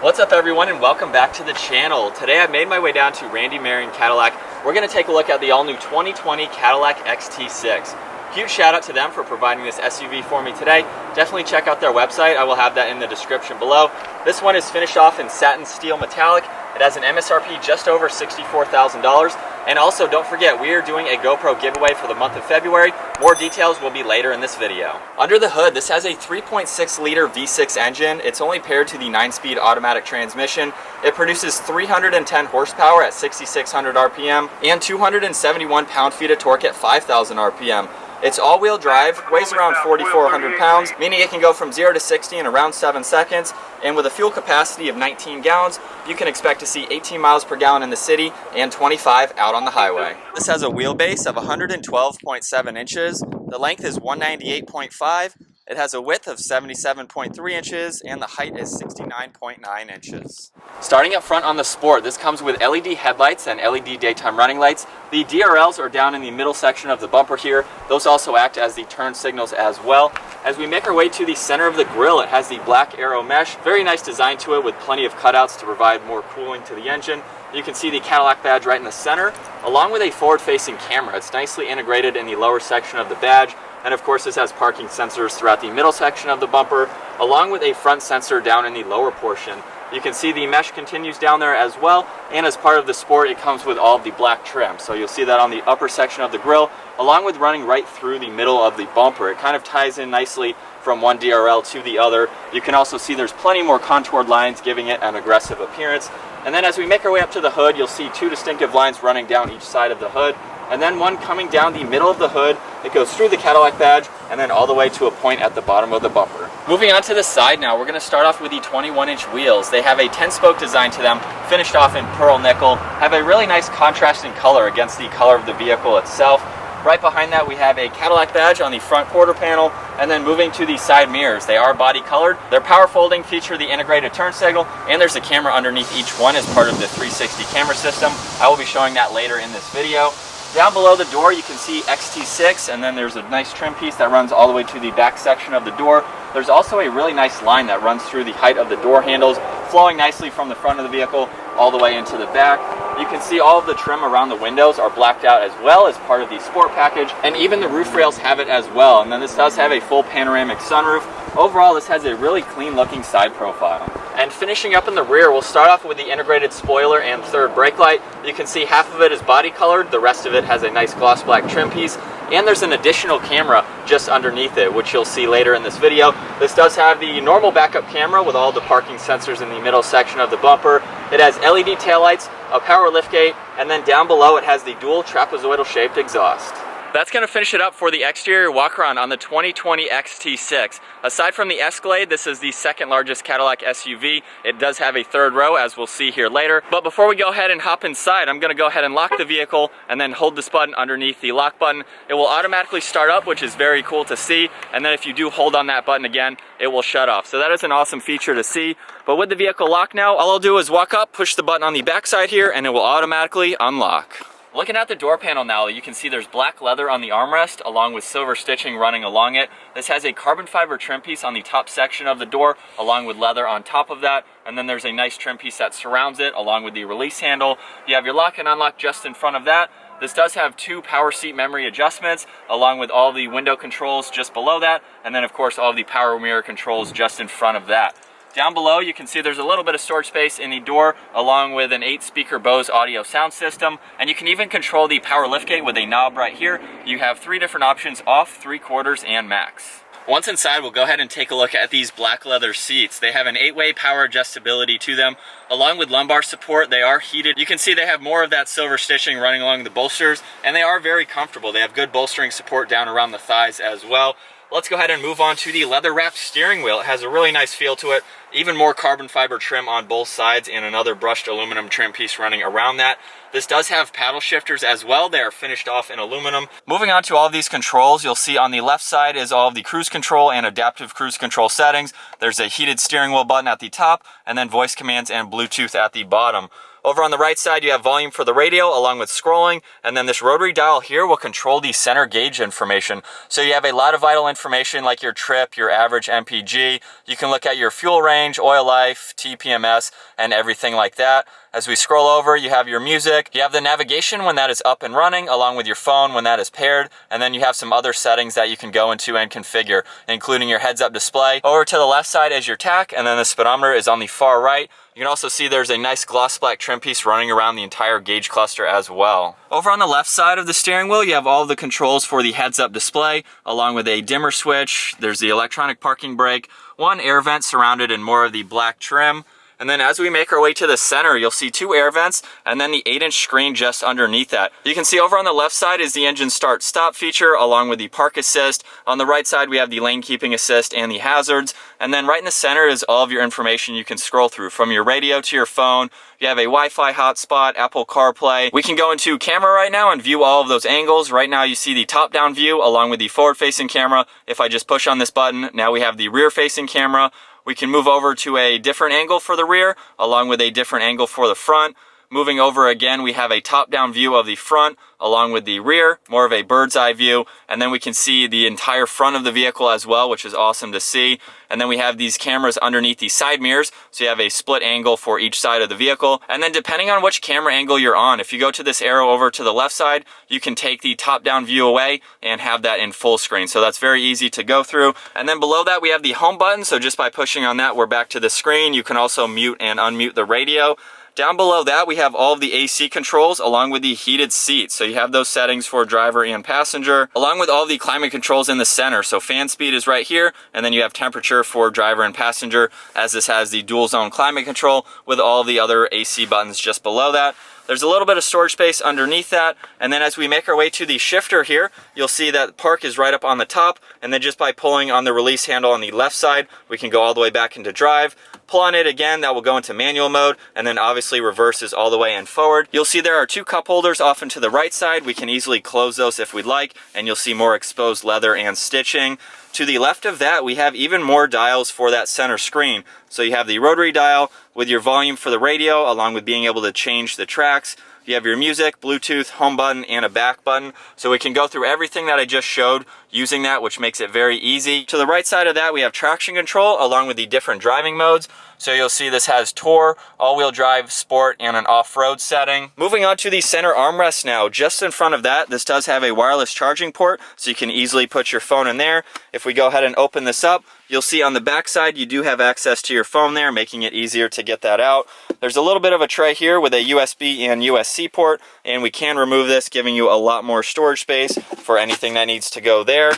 What's up everyone and welcome back to the channel. Today I made my way down to Randy Marion Cadillac. We're going to take a look at the all-new 2020 Cadillac XT6. Huge shout out to them for providing this SUV for me today. Definitely check out their website. I will have that in the description below. This one is finished off in satin steel metallic. It has an MSRP just over $64,000. And also don't forget, we are doing a GoPro giveaway for the month of February. More details will be later in this video. Under the hood, this has a 3.6 liter V6 engine. It's only paired to the 9-speed automatic transmission. It produces 310 horsepower at 6,600 RPM and 271 pound-feet of torque at 5,000 RPM. It's all-wheel drive, weighs around 4,400 pounds, meaning it can go from 0 to 60 in around 7 seconds, and with a fuel capacity of 19 gallons, you can expect to see 18 miles per gallon in the city and 25 out on the highway. This has a wheelbase of 112.7 inches, the length is 198.5, it has a width of 77.3 inches, and the height is 69.9 inches. Starting up front on the Sport, this comes with LED headlights and LED daytime running lights. The DRLs are down in the middle section of the bumper here. Those also act as the turn signals as well. As we make our way to the center of the grille, it has the black aero mesh. Very nice design to it with plenty of cutouts to provide more cooling to the engine. You can see the Cadillac badge right in the center, along with a forward-facing camera. It's nicely integrated in the lower section of the badge. And of course, this has parking sensors throughout the middle section of the bumper, along with a front sensor down in the lower portion. You can see the mesh continues down there as well, and as part of the Sport, it comes with all of the black trim. So you'll see that on the upper section of the grille, along with running right through the middle of the bumper. It kind of ties in nicely from one DRL to the other. You can also see there's plenty more contoured lines giving it an aggressive appearance. And then as we make our way up to the hood, you'll see two distinctive lines running down each side of the hood, and then one coming down the middle of the hood. It goes through the Cadillac badge and then all the way to a point at the bottom of the bumper. Moving on to the side now, we're going to start off with the 21-inch wheels. They have a 10-spoke design to them, finished off in pearl nickel, have a really nice contrasting color against the color of the vehicle itself. Right behind that, we have a Cadillac badge on the front quarter panel, and then moving to the side mirrors. They are body colored. They're power folding, feature the integrated turn signal, and there's a camera underneath each one as part of the 360 camera system. I will be showing that later in this video. Down below the door, you can see XT6, and then there's a nice trim piece that runs all the way to the back section of the door. There's also a really nice line that runs through the height of the door handles, flowing nicely from the front of the vehicle all the way into the back. You can see all of the trim around the windows are blacked out as well as part of the Sport package, and even the roof rails have it as well. And then this does have a full panoramic sunroof. Overall, this has a really clean looking side profile. And finishing up in the rear, we'll start off with the integrated spoiler and third brake light. You can see half of it is body colored, the rest of it has a nice gloss black trim piece, and there's an additional camera just underneath it, which you'll see later in this video. This does have the normal backup camera with all the parking sensors in the middle section of the bumper. It has LED taillights, a power liftgate, and then down below it has the dual trapezoidal shaped exhaust. That's going to finish it up for the exterior walk-around on the 2020 XT6. Aside from the Escalade, this is the second largest Cadillac SUV. It does have a third row, as we'll see here later. But before we go ahead and hop inside, I'm going to go ahead and lock the vehicle and then hold this button underneath the lock button. It will automatically start up, which is very cool to see. And then if you do hold on that button again, it will shut off. So that is an awesome feature to see. But with the vehicle locked now, all I'll do is walk up, push the button on the back side here, and it will automatically unlock. Looking at the door panel now, you can see there's black leather on the armrest along with silver stitching running along it. This has a carbon fiber trim piece on the top section of the door along with leather on top of that, and then there's a nice trim piece that surrounds it along with the release handle. You have your lock and unlock just in front of that. This does have two power seat memory adjustments along with all the window controls just below that, and then of course all the power mirror controls just in front of that. Down below, you can see there's a little bit of storage space in the door, along with an 8-speaker Bose audio sound system. And you can even control the power liftgate with a knob right here. You have 3 different options: off, 3/4, and max. Once inside, we'll go ahead and take a look at these black leather seats. They have an 8-way power adjustability to them, along with lumbar support. They are heated. You can see they have more of that silver stitching running along the bolsters, and they are very comfortable. They have good bolstering support down around the thighs as well. Let's go ahead and move on to the leather-wrapped steering wheel. It has a really nice feel to it. Even more carbon fiber trim on both sides and another brushed aluminum trim piece running around that. This does have paddle shifters as well. They are finished off in aluminum. Moving on to all of these controls, you'll see on the left side is all of the cruise control and adaptive cruise control settings. There's a heated steering wheel button at the top, and then voice commands and Bluetooth at the bottom. Over on the right side, you have volume for the radio along with scrolling, and then this rotary dial here will control the center gauge information. So you have a lot of vital information like your trip, your average MPG. You can look at your fuel range, oil life, TPMS, and everything like that. As we scroll over, you have your music, you have the navigation when that is up and running, along with your phone when that is paired, and then you have some other settings that you can go into and configure, including your heads-up display. Over to the left side is your tach, and then the speedometer is on the far right. You can also see there's a nice gloss black trim piece running around the entire gauge cluster as well. Over on the left side of the steering wheel, you have all the controls for the heads-up display, along with a dimmer switch. There's the electronic parking brake, one air vent surrounded in more of the black trim. And then as we make our way to the center, you'll see 2 air vents and then the 8-inch screen just underneath that. You can see over on the left side is the engine start stop feature along with the park assist. On the right side we have the lane keeping assist and the hazards. And then right in the center is all of your information you can scroll through, from your radio to your phone. You have a Wi-Fi hotspot, Apple CarPlay. We can go into camera right now and view all of those angles. Right now you see the top-down view along with the forward-facing camera. If I just push on this button, now we have the rear-facing camera. We can move over to a different angle for the rear, along with a different angle for the front. Moving over again, we have a top-down view of the front, along with the rear, more of a bird's eye view. And then we can see the entire front of the vehicle as well, which is awesome to see. And then we have these cameras underneath the side mirrors, so you have a split angle for each side of the vehicle. And then depending on which camera angle you're on, if you go to this arrow over to the left side, you can take the top-down view away and have that in full screen. So that's very easy to go through. And then below that, we have the home button. So just by pushing on that, we're back to the screen. You can also mute and unmute the radio. Down below that, we have all of the AC controls along with the heated seats. So you have those settings for driver and passenger, along with all the climate controls in the center. So fan speed is right here, and then you have temperature for driver and passenger, as this has the dual zone climate control with all the other AC buttons just below that. There's a little bit of storage space underneath that, and then as we make our way to the shifter here, you'll see that park is right up on the top, and then just by pulling on the release handle on the left side, we can go all the way back into drive. Pull on it again, that will go into manual mode, and then obviously reverses all the way and forward. You'll see there are 2 cup holders off and to the right side. We can easily close those if we'd like, and you'll see more exposed leather and stitching. To the left of that, we have even more dials for that center screen. So you have the rotary dial with your volume for the radio, along with being able to change the tracks. You have your music, Bluetooth, home button, and a back button. So we can go through everything that I just showed using that, which makes it very easy. To the right side of that, we have traction control along with the different driving modes. So you'll see this has Tour, all-wheel drive, Sport, and an off-road setting. Moving on to the center armrest now. Just in front of that, this does have a wireless charging port, so you can easily put your phone in there. If we go ahead and open this up, you'll see on the back side you do have access to your phone there, making it easier to get that out. There's a little bit of a tray here with a USB and USB port, and we can remove this, giving you a lot more storage space for anything that needs to go there.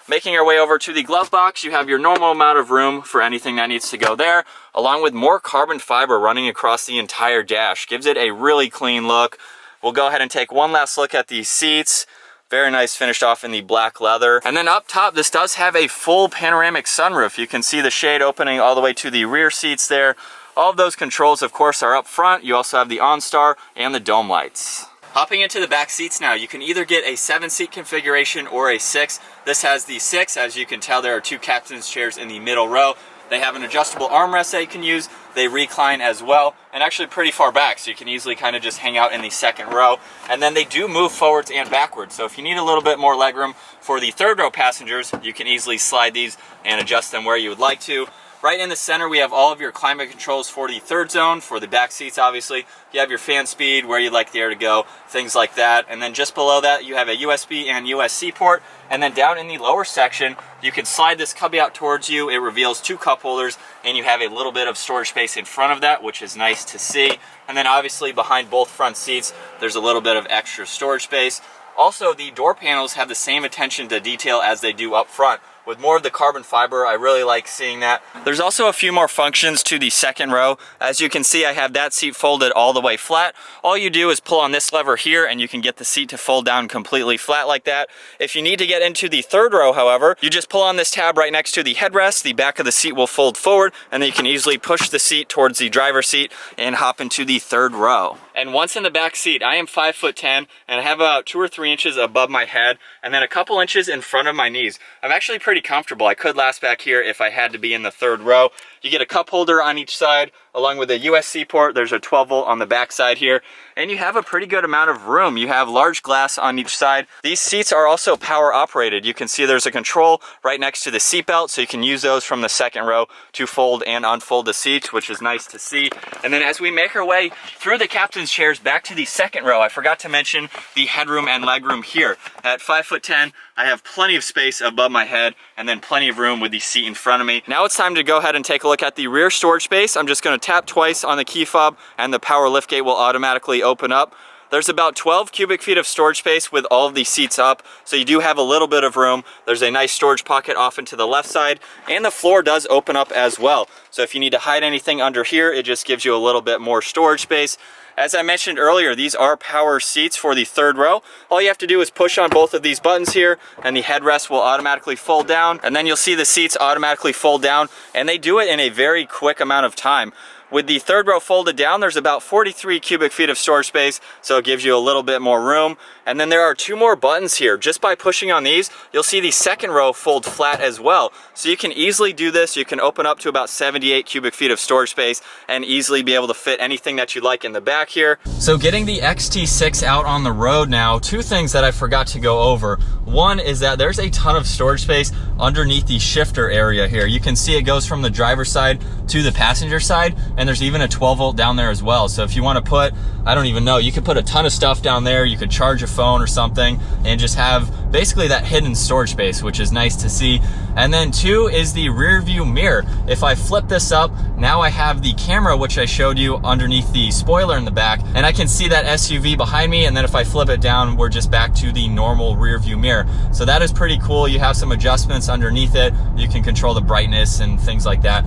Making our way over to the glove box, you have your normal amount of room for anything that needs to go there, along with more carbon fiber running across the entire dash. Gives it a really clean look. We'll go ahead and take one last look at these seats. Very nice, finished off in the black leather. And then up top, this does have a full panoramic sunroof. You can see the shade opening all the way to the rear seats there. All of those controls, of course, are up front. You also have the OnStar and the dome lights. Hopping into the back seats now, you can either get a 7-seat configuration or a 6. This has the 6. As you can tell, there are 2 captain's chairs in the middle row. They have an adjustable armrest that you can use. They recline as well, and actually pretty far back, so you can easily kind of just hang out in the second row. And then they do move forwards and backwards, so if you need a little bit more legroom for the third row passengers, you can easily slide these and adjust them where you would like to. Right in the center, we have all of your climate controls for the third zone, for the back seats, obviously. You have your fan speed, where you'd like the air to go, things like that. And then just below that, you have a USB and USB port. And then down in the lower section, you can slide this cubby out towards you. It reveals 2 cup holders, and you have a little bit of storage space in front of that, which is nice to see. And then obviously behind both front seats, there's a little bit of extra storage space. Also, the door panels have the same attention to detail as they do up front. With more of the carbon fiber, I really like seeing that. There's also a few more functions to the second row. As you can see, I have that seat folded all the way flat. All you do is pull on this lever here and you can get the seat to fold down completely flat like that. If you need to get into the third row, however, you just pull on this tab right next to the headrest. The back of the seat will fold forward, and then you can easily push the seat towards the driver's seat and hop into the third row. And once in the back seat, I am 5'10", and I have about 2 or 3 inches above my head, and then a couple inches in front of my knees. I'm actually pretty comfortable. I could last back here if I had to be in the third row. You get a cup holder on each side, along with a USB port. There's a 12 volt on the back side here, and you have a pretty good amount of room. You have large glass on each side. These seats are also power operated. You can see there's a control right next to the seat belt, so you can use those from the second row to fold and unfold the seats, which is nice to see. And then as we make our way through the captain's chairs back to the second row, I forgot to mention the headroom and legroom here. At 5'10", I have plenty of space above my head and then plenty of room with the seat in front of me. Now it's time to go ahead and take a look at the rear storage space. I'm just going to tap twice on the key fob and the power liftgate will automatically open up. There's about 12 cubic feet of storage space with all of these seats up, so you do have a little bit of room. There's a nice storage pocket off into the left side, and the floor does open up as well. So if you need to hide anything under here, it just gives you a little bit more storage space. As I mentioned earlier, these are power seats for the third row. All you have to do is push on both of these buttons here, and the headrest will automatically fold down, and then you'll see the seats automatically fold down, and they do it in a very quick amount of time. With the third row folded down, there's about 43 cubic feet of storage space, so it gives you a little bit more room. And then there are two more buttons here. Just by pushing on these, you'll see the second row fold flat as well. So you can easily do this. You can open up to about 78 cubic feet of storage space and easily be able to fit anything that you like in the back here. So getting the XT6 out on the road now, two things that I forgot to go over. One is that there's a ton of storage space underneath the shifter area here. You can see it goes from the driver's side to the passenger side, and there's even a 12 volt down there as well. So if you want to put, I don't even know, you could put a ton of stuff down there. You could charge a phone or something and just have basically that hidden storage space, which is nice to see. And then two is the rear view mirror. If I flip this up, now I have the camera, which I showed you underneath the spoiler in the back, and I can see that SUV behind me. And then if I flip it down, we're just back to the normal rear view mirror. So that is pretty cool. You have some adjustments underneath it. You can control the brightness and things like that.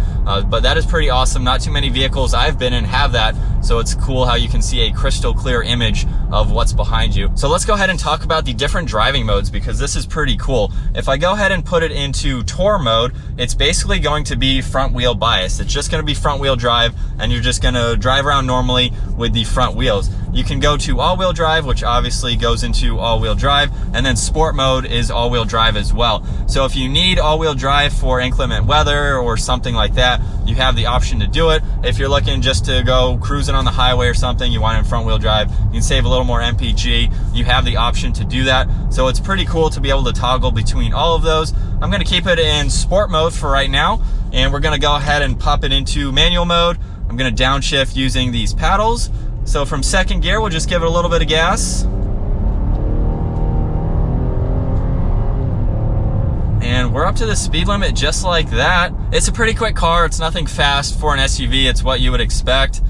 But that is pretty awesome. Not too many vehicles I've been in have that. So it's cool how you can see a crystal clear image of what's behind you. So let's go ahead and talk about the different driving modes, because this is pretty cool. If I go ahead and put it into tour mode, it's basically going to be front wheel bias. It's just going to be front wheel drive, and you're just going to drive around normally with the front wheels. You can go to all-wheel drive, which obviously goes into all-wheel drive, and then sport mode is all-wheel drive as well. So if you need all-wheel drive for inclement weather or something like that, you have the option to do it. If you're looking just to go cruising on the highway or something, you want it in front-wheel drive, you can save a little more MPG, you have the option to do that. So it's pretty cool to be able to toggle between all of those. I'm going to keep it in sport mode for right now, and we're going to go ahead and pop it into manual mode. I'm going to downshift using these paddles. So from second gear, we'll just give it a little bit of gas. And we're up to the speed limit just like that. It's a pretty quick car. It's nothing fast for an SUV. It's what you would expect.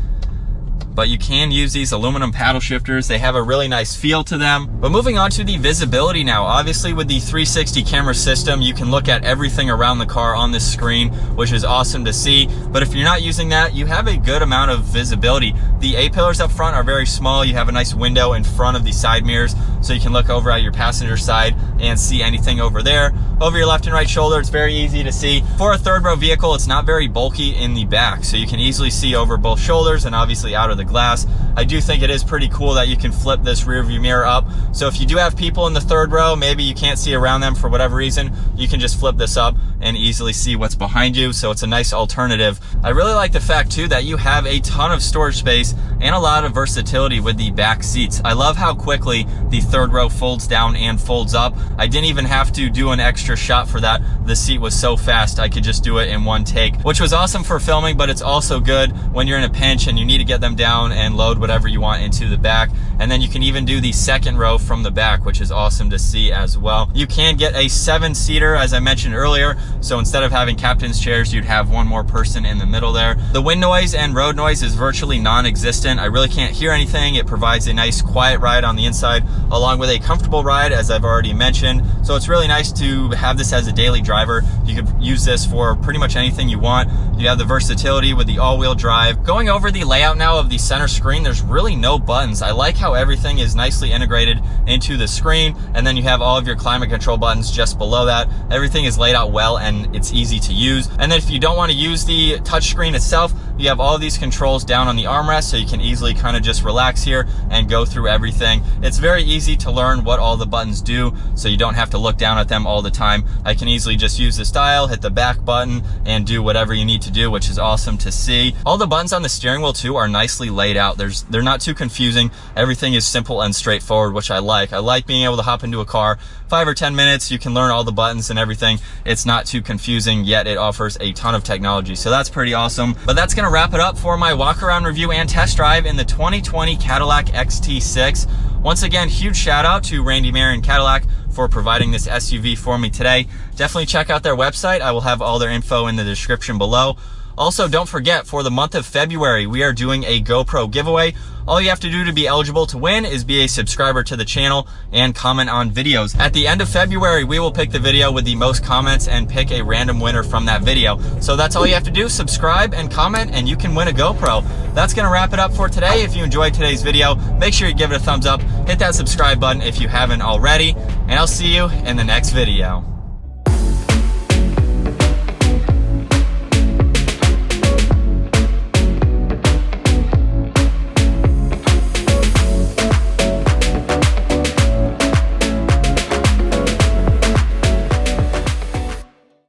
But you can use these aluminum paddle shifters. They have a really nice feel to them. But moving on to the visibility now. Obviously with the 360 camera system, you can look at everything around the car on this screen, which is awesome to see. But if you're not using that, you have a good amount of visibility. The A-pillars up front are very small. You have a nice window in front of the side mirrors, so you can look over at your passenger side and see anything over there. Over your left and right shoulder, it's very easy to see. For a third row vehicle, it's not very bulky in the back, so you can easily see over both shoulders and obviously out of the glass. I do think it is pretty cool that you can flip this rear view mirror up. So if you do have people in the third row, maybe you can't see around them for whatever reason, you can just flip this up and easily see what's behind you. So it's a nice alternative. I really like the fact too that you have a ton of storage space and a lot of versatility with the back seats. I love how quickly the third row folds down and folds up. I didn't even have to do an extra shot for that. The seat was so fast, I could just do it in one take, which was awesome for filming, but it's also good when you're in a pinch and you need to get them down and load whatever you want into the back. And then you can even do the second row from the back, which is awesome to see as well. You can get a 7-seater, as I mentioned earlier. So instead of having captain's chairs, you'd have one more person in the middle there. The wind noise and road noise is virtually non-existent. I really can't hear anything. It provides a nice quiet ride on the inside, along with a comfortable ride, as I've already mentioned. So it's really nice to have this as a daily driver. You could use this for pretty much anything you want. You have the versatility with the all-wheel drive. Going over the layout now of the center screen, there's really no buttons. I like how everything is nicely integrated into the screen, and then you have all of your climate control buttons just below that. Everything is laid out well and it's easy to use. And then if you don't want to use the touch screen itself, you have all these controls down on the armrest, so you can easily kind of just relax here and go through everything. It's very easy to learn what all the buttons do, so you don't have to look down at them all the time. I can easily just use this dial, hit the back button, and do whatever you need to do, which is awesome to see. All the buttons on the steering wheel too are nicely laid out. They're not too confusing. Everything is simple and straightforward, which I like. I like being able to hop into a car, 5 or 10 minutes, you can learn all the buttons and everything. It's not too confusing, yet it offers a ton of technology, so that's pretty awesome. But that's gonna wrap it up for my walk around review and test drive in the 2020 Cadillac XT6. Once again, huge shout out to Randy Marion Cadillac for providing this SUV for me today. Definitely check out their website. I will have all their info in the description below. Also, don't forget, for the month of February, we are doing a GoPro giveaway. All you have to do to be eligible to win is be a subscriber to the channel and comment on videos. At the end of February, we will pick the video with the most comments and pick a random winner from that video. So that's all you have to do, subscribe and comment, and you can win a GoPro. That's gonna wrap it up for today. If you enjoyed today's video, make sure you give it a thumbs up, hit that subscribe button if you haven't already, and I'll see you in the next video.